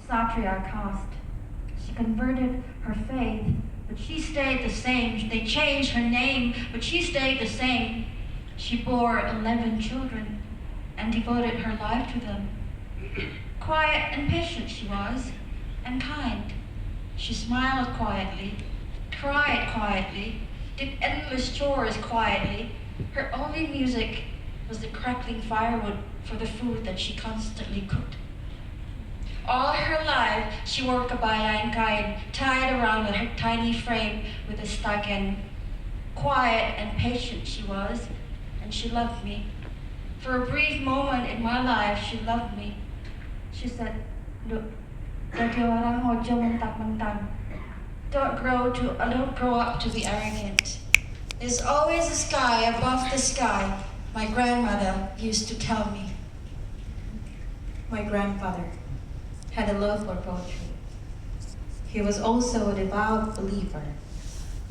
Satria caste. She converted her faith, but she stayed the same. They changed her name, but she stayed the same. She bore 11 children and devoted her life to them. Quiet and patient she was, and kind. She smiled quietly, cried quietly, did endless chores quietly. Her only music was the crackling firewood for the food that she constantly cooked. All her life, she wore kabayan kain tied around her tiny frame with a stagen. Quiet and patient she was, and she loved me. For a brief moment in my life, she loved me. She said, "Look, jadi orang ojo mentang-mentang. Don't grow up to be arrogant. There's always a sky above the sky," my grandmother used to tell me. My grandfather had a love for poetry. He was also a devout believer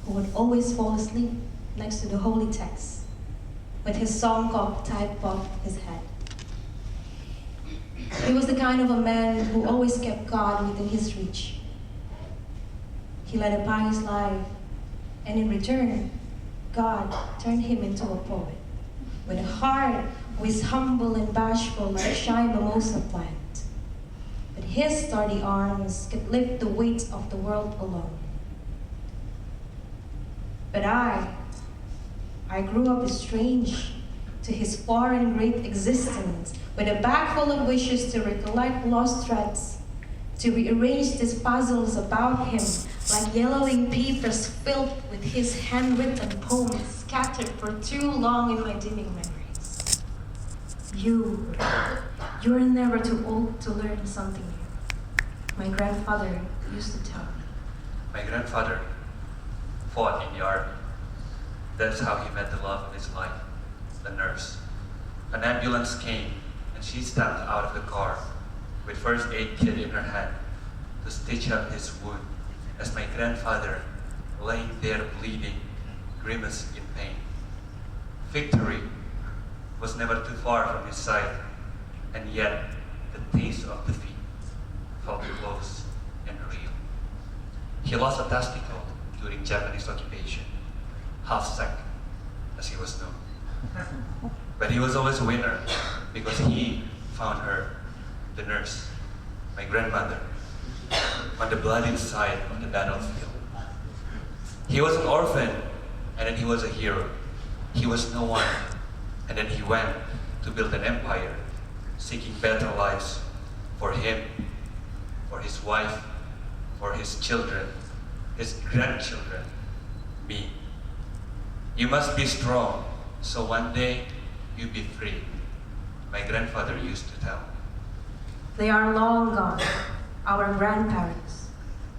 who would always fall asleep next to the holy text with his song book tied above his head. He was the kind of a man who always kept God within his reach. He led a pious life, and in return, God turned him into a poet with a heart who is humble and bashful like a shy mimosa plant. But his sturdy arms could lift the weight of the world alone. But I grew up estranged to his foreign great existence, with a bag full of wishes to recollect lost threads, to rearrange these puzzles about him like yellowing papers filled with his handwritten poems scattered for too long in my dimming memories. You're never too old to learn something new, my grandfather used to tell me. My grandfather fought in the army. That's how he met the love of his life, the nurse. An ambulance came and she stepped out of the car with first aid kit in her hand to stitch up his wound as my grandfather, laying there bleeding, grimaced in pain. Victory was never too far from his side, and yet the taste of defeat felt close and real. He lost a testicle during Japanese occupation, half second, as he was known. But he was always a winner because he found her, the nurse, my grandmother, on the bloody side of the battlefield. He was an orphan, and then he was a hero. He was no one, and then he went to build an empire, seeking better lives for him, for his wife, for his children, his grandchildren, me. You must be strong, so one day you'll be free, my grandfather used to tell me. They are long gone, our grandparents.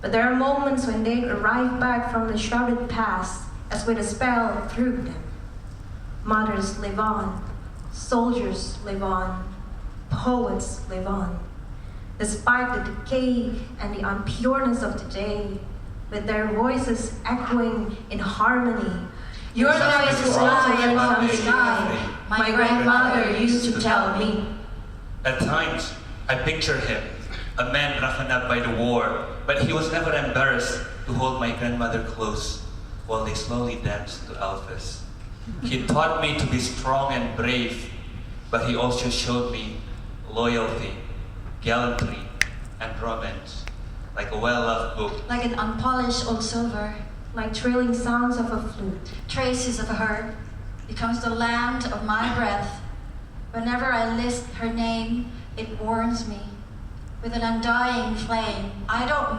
But there are moments when they arrive back from the shrouded past as with a spell through them. Mothers live on, soldiers live on, poets live on. Despite the decay and the unpureness of today, with their voices echoing in harmony, your voice is louder than the sky, my grandfather used to tell me. At times, I picture him, a man roughened up by the war, but he was never embarrassed to hold my grandmother close while they slowly danced to Elvis. He taught me to be strong and brave, but he also showed me loyalty, gallantry, and romance, like a well-loved book. Like an unpolished old silver, Like trailing sounds of a flute. traces of her becomes the land of my breath. Whenever I list her name, it warms me with an undying flame. I don't